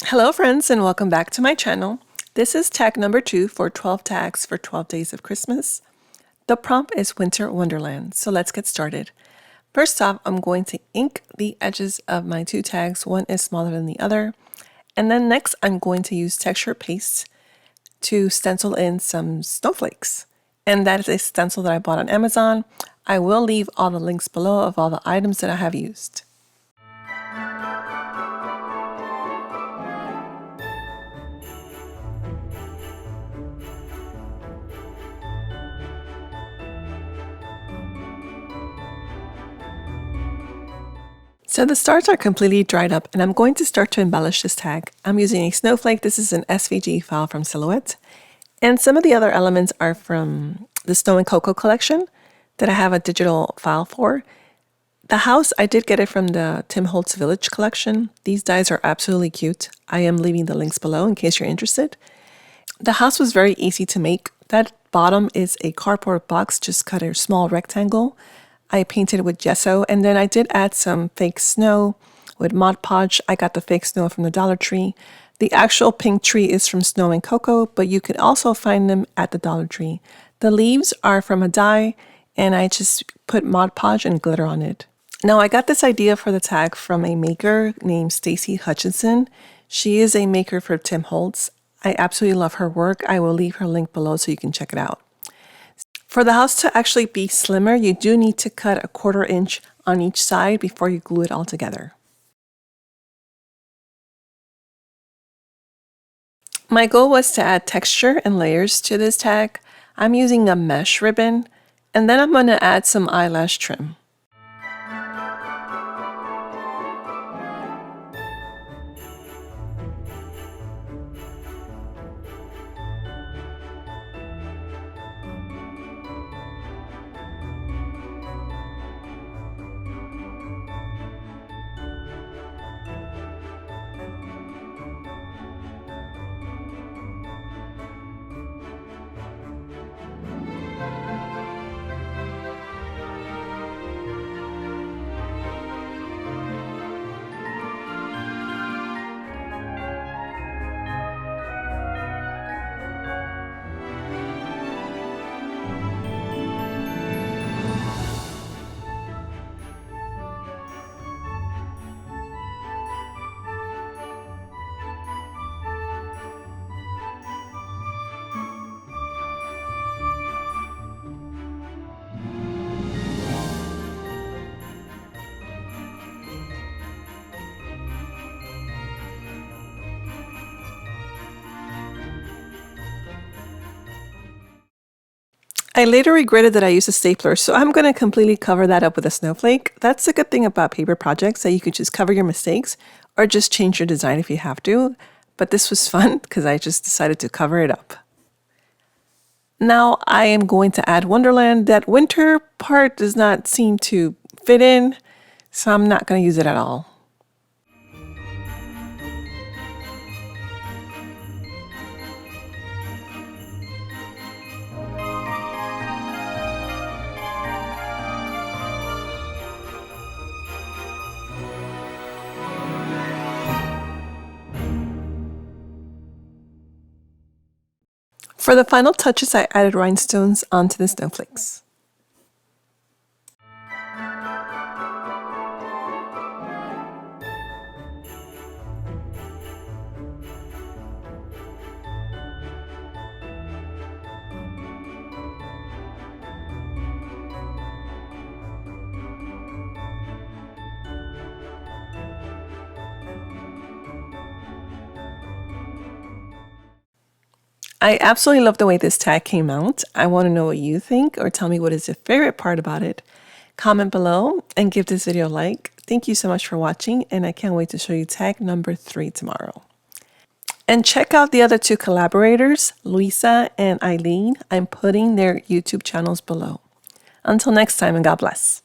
Hello friends and welcome back to my channel. This is tag number 2 for 12 tags for 12 days of Christmas. The prompt is Winter Wonderland, so let's get started. First off, I'm going to ink the edges of my 2 tags. One is smaller than the other. And then next I'm going to use texture paste to stencil in some snowflakes. And that is a stencil that I bought on Amazon. I will leave all the links below of all the items that I have used. So the stars are completely dried up and I'm going to start to embellish this tag. I'm using a snowflake. This is an SVG file from Silhouette. And some of the other elements are from the Snow and Cocoa collection that I have a digital file for. The house, I did get it from the Tim Holtz Village collection. These dies are absolutely cute. I am leaving the links below in case you're interested. The house was very easy to make. That bottom is a cardboard box, just cut a small rectangle. I painted it with gesso, and then I did add some fake snow with Mod Podge. I got the fake snow from the Dollar Tree. The actual pink tree is from Snow and Cocoa, but you can also find them at the Dollar Tree. The leaves are from a die, and I just put Mod Podge and glitter on it. Now, I got this idea for the tag from a maker named Stacy Hutchinson. She is a maker for Tim Holtz. I absolutely love her work. I will leave her link below so you can check it out. For the house to actually be slimmer, you do need to cut a 1/4 inch on each side before you glue it all together. My goal was to add texture and layers to this tag. I'm using a mesh ribbon, and then I'm going to add some eyelash trim. I later regretted that I used a stapler, so I'm going to completely cover that up with a snowflake. That's the good thing about paper projects, that you can just cover your mistakes or just change your design if you have to. But this was fun because I just decided to cover it up. Now I am going to add Wonderland. That winter part does not seem to fit in, so I'm not going to use it at all. For the final touches, I added rhinestones onto the snowflakes. I absolutely love the way this tag came out. I want to know what you think, or tell me what is your favorite part about it. Comment below and give this video a like. Thank you so much for watching, and I can't wait to show you tag number 3 tomorrow. And check out the other 2 collaborators, Luisa and Eileen. I'm putting their YouTube channels below. Until next time, and God bless.